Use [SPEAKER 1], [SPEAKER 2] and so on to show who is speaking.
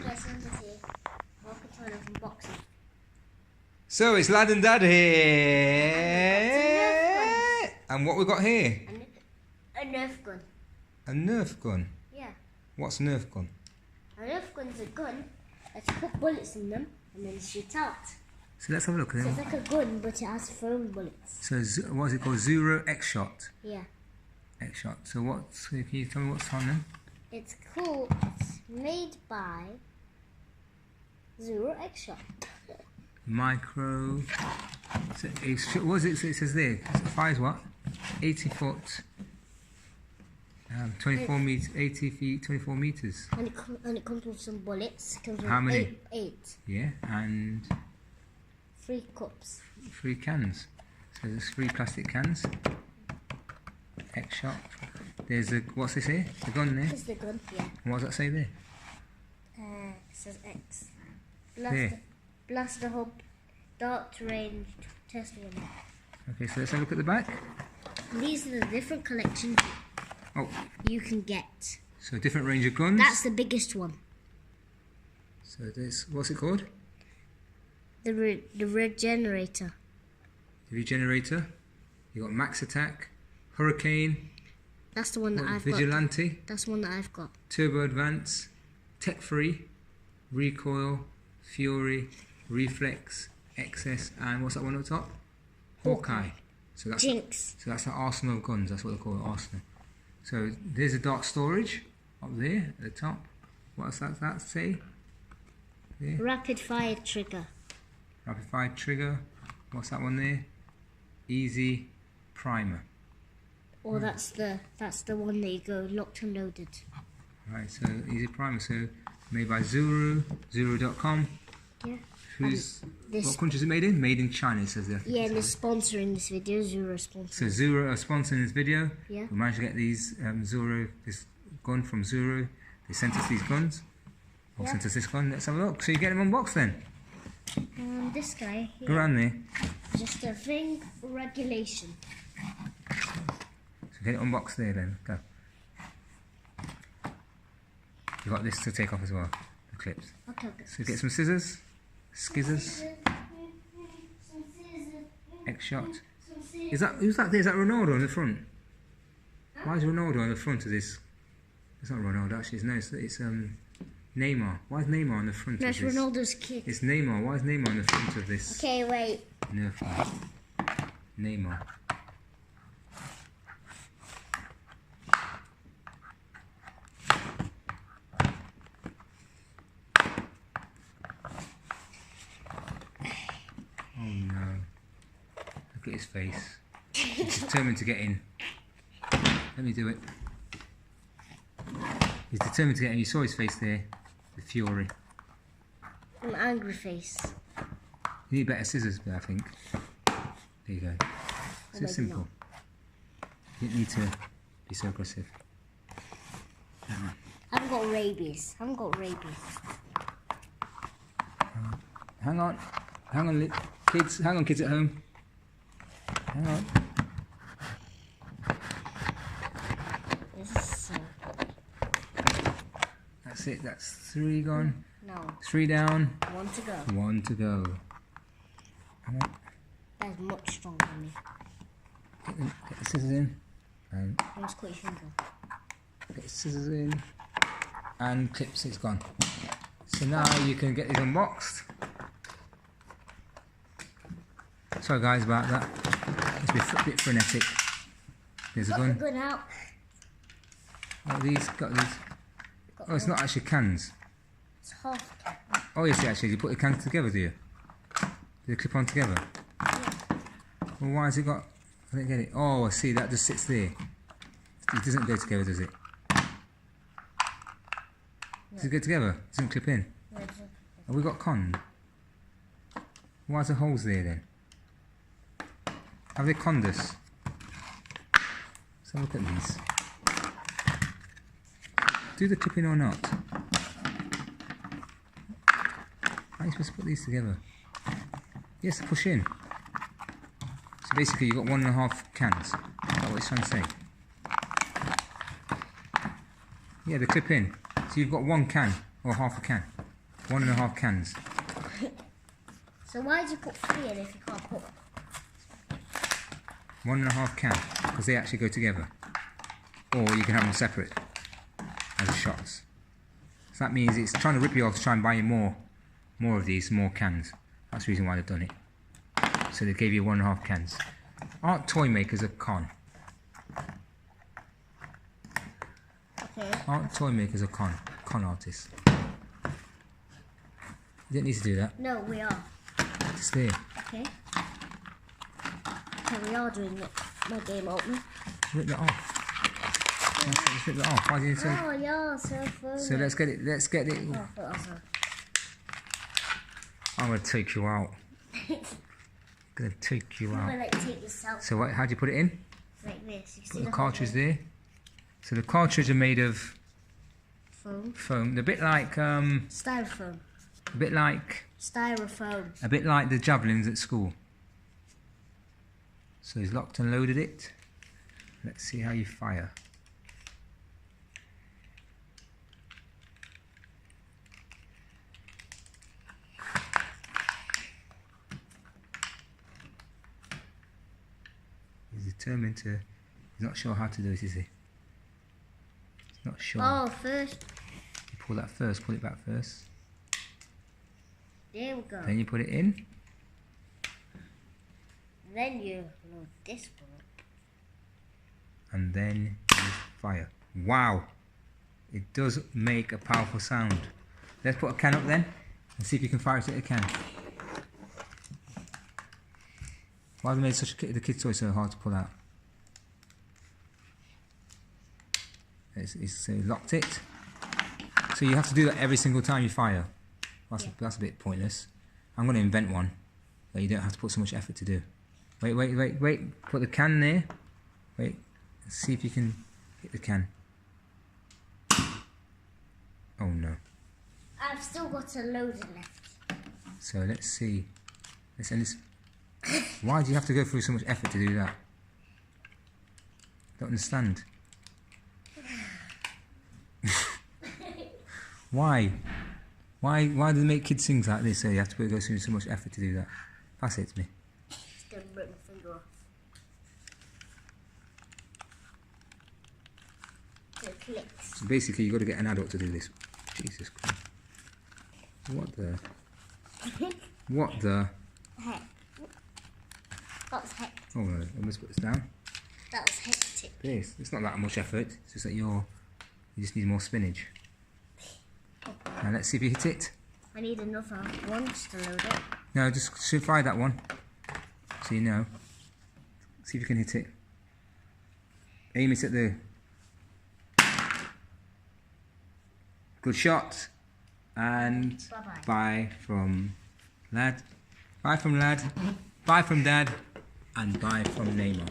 [SPEAKER 1] Welcome to another unboxing.
[SPEAKER 2] So it's Lad and Dad here. And what we got here?
[SPEAKER 1] A Nerf gun.
[SPEAKER 2] A Nerf gun?
[SPEAKER 1] Yeah.
[SPEAKER 2] What's a Nerf gun?
[SPEAKER 1] A Nerf gun's a gun that you put bullets in them and then shoot out.
[SPEAKER 2] So let's have a look.
[SPEAKER 1] So it's like a gun but it has foam bullets.
[SPEAKER 2] So what is it called? Zuru Xshot?
[SPEAKER 1] Yeah.
[SPEAKER 2] Xshot. So can you tell me what's on them?
[SPEAKER 1] It's cool. It's made by Zuru Xshot.
[SPEAKER 2] Micro. So what is it? So it says there. It fires what? 80 foot. 24 meters. 80 feet. 24 meters.
[SPEAKER 1] And it comes with some bullets. It comes with
[SPEAKER 2] How many?
[SPEAKER 1] Eight.
[SPEAKER 2] Yeah, and
[SPEAKER 1] 3 cups.
[SPEAKER 2] 3 cans. So there's 3 plastic cans. Xshot. There's a, what's this here? The gun there?
[SPEAKER 1] This is the gun, yeah.
[SPEAKER 2] And what does that say there?
[SPEAKER 1] It says X.
[SPEAKER 2] There.
[SPEAKER 1] Blaster hub, dart range, test one.
[SPEAKER 2] Okay, so let's have a look at the back.
[SPEAKER 1] These are the different collections you can get.
[SPEAKER 2] So different range of guns.
[SPEAKER 1] That's the biggest one.
[SPEAKER 2] So this, what's it called?
[SPEAKER 1] The regenerator.
[SPEAKER 2] The regenerator. You got max attack, hurricane.
[SPEAKER 1] That's the one that I've
[SPEAKER 2] Vigilante.
[SPEAKER 1] got. That's the one that I've got.
[SPEAKER 2] Turbo advance, tech free, recoil, fury, reflex, excess, and what's that one up top? Hawkeye. So that's
[SPEAKER 1] Jinx.
[SPEAKER 2] So that's the arsenal of guns. That's what they call it, arsenal. So there's a dart storage up there at the top. What does that say? There.
[SPEAKER 1] Rapid fire trigger.
[SPEAKER 2] Rapid fire trigger. What's that one there? Easy primer.
[SPEAKER 1] Or that's the one that you go locked and loaded.
[SPEAKER 2] Right, so easy primer. So made by Zuru, Zuru.com.
[SPEAKER 1] Yeah.
[SPEAKER 2] What country is it made in? Made in China, it says there.
[SPEAKER 1] Yeah, and they're sponsoring this video. Zuru sponsoring.
[SPEAKER 2] So Zuru are sponsoring this video.
[SPEAKER 1] Yeah.
[SPEAKER 2] We managed to get these this gun from Zuru. They sent us these guns. Or sent us this gun. Let's have a look. So you get them unboxed then.
[SPEAKER 1] This guy here.
[SPEAKER 2] Go around there.
[SPEAKER 1] Just a thing regulation.
[SPEAKER 2] So get it unboxed there then. Go. You got this to take off as well. The clips.
[SPEAKER 1] Okay.
[SPEAKER 2] So get some scissors. Skizzers. Xshot. Who's that there? Is that Ronaldo on the front? Why is Ronaldo on the front of this? It's not Ronaldo actually, it's Neymar. Why is Neymar on the front of this?
[SPEAKER 1] That's Ronaldo's kid.
[SPEAKER 2] It's Neymar. Why is Neymar on the front of this?
[SPEAKER 1] Okay, wait.
[SPEAKER 2] Nerf. Neymar. Oh no. Look at his face. He's determined to get in. Let me do it. He's determined to get in. You saw his face there. The fury.
[SPEAKER 1] An angry face.
[SPEAKER 2] You need better scissors, I think. There you go. So simple. You don't need to be so aggressive.
[SPEAKER 1] I haven't got rabies.
[SPEAKER 2] Hang on. Hang on, kids. Hang on, kids at home. Hang on.
[SPEAKER 1] This is so...
[SPEAKER 2] That's it. That's 3 gone.
[SPEAKER 1] No.
[SPEAKER 2] 3 down.
[SPEAKER 1] 1 to go.
[SPEAKER 2] 1 to go. Hang on.
[SPEAKER 1] That's much stronger than me.
[SPEAKER 2] Get the scissors in. And
[SPEAKER 1] Just cut your finger.
[SPEAKER 2] get the scissors in. And clips. It's gone. So now you can get these unboxed. Sorry guys about that. It's a bit frenetic. There's a gun.
[SPEAKER 1] Got the gun out.
[SPEAKER 2] Got these. Oh, it's not actually cans.
[SPEAKER 1] It's half.
[SPEAKER 2] Oh yes, actually, you put the cans together, do you? Do they clip on together?
[SPEAKER 1] Yeah.
[SPEAKER 2] Well, why has it got... I don't get it. Oh, I see, that just sits there. It doesn't go together, does it? Does it go together? It doesn't clip in?
[SPEAKER 1] Yeah,
[SPEAKER 2] Have we got conned? Why is there holes there then? Have they conned us? Let's have a look at these. Do the clipping or not? How are you supposed to put these together? Yes, push in. So basically you've got 1.5 cans. Is that what he's trying to say? Yeah, they clip in. So you've got 1 can, or half a can. 1.5 cans.
[SPEAKER 1] So why did you put 3 in if you can't put
[SPEAKER 2] 1.5 can, because they actually go together. Or you can have them separate as shots. So that means it's trying to rip you off to try and buy you more of these, more cans. That's the reason why they've done it. So they gave you 1.5 cans. Aren't toy makers a con?
[SPEAKER 1] Okay.
[SPEAKER 2] Aren't toy makers a con artists? You didn't need to do that.
[SPEAKER 1] No, we are.
[SPEAKER 2] Just there.
[SPEAKER 1] Okay. Okay, we are doing it. My game opener.
[SPEAKER 2] Rip that off. Let's rip that off. Why did you say?
[SPEAKER 1] Oh yeah, so funny.
[SPEAKER 2] So let's get it.
[SPEAKER 1] Oh,
[SPEAKER 2] I'm gonna take you out. Gonna take you
[SPEAKER 1] I'm
[SPEAKER 2] out.
[SPEAKER 1] gonna like take this out
[SPEAKER 2] So how do you put it in?
[SPEAKER 1] like this. You see
[SPEAKER 2] Put the
[SPEAKER 1] whole
[SPEAKER 2] cartridge
[SPEAKER 1] thing?
[SPEAKER 2] there. So the cartridge are made of
[SPEAKER 1] Foam.
[SPEAKER 2] They're a bit like
[SPEAKER 1] Styrofoam.
[SPEAKER 2] a bit like the javelins at school. So he's locked and loaded it. Let's see how you fire. He's determined to. He's not sure how to do it, is he? He's not sure.
[SPEAKER 1] Oh, first.
[SPEAKER 2] You pull that first. Pull it back first.
[SPEAKER 1] There we go.
[SPEAKER 2] Then you put it in.
[SPEAKER 1] Then you load this one up.
[SPEAKER 2] And then you fire. Wow! It does make a powerful sound. Let's put a can up then and see if you can fire it at a can. Why have they made the kids' toy so hard to pull out? So locked it. So you have to do that every single time you fire. That's a bit pointless. I'm going to invent one that you don't have to put so much effort to do. Wait. Put the can there. Wait. Let's see if you can hit the can. Oh no.
[SPEAKER 1] I've still got a load left.
[SPEAKER 2] So let's see. Let's end this. Why do you have to go through so much effort to do that? Don't understand. Why? Why do they make kids things like this? So you have to go through so much effort to do that. Pass it to me.
[SPEAKER 1] Just gonna rip my finger off. So it clicks.
[SPEAKER 2] So basically, you've got to get an adult to do this. Jesus Christ. What the? What the?
[SPEAKER 1] Heck. That was hectic.
[SPEAKER 2] Oh no, I must put this down.
[SPEAKER 1] That was hectic.
[SPEAKER 2] This. It's not that much effort. It's just that you just need more spinach. Now let's see if you hit it.
[SPEAKER 1] I need another one just to load it.
[SPEAKER 2] No, just fire that one. So you know. See if you can hit it. Aim it at the. Good shot. And
[SPEAKER 1] Bye-bye.
[SPEAKER 2] bye from lad. Bye from lad. Bye from dad. And bye from Neymar.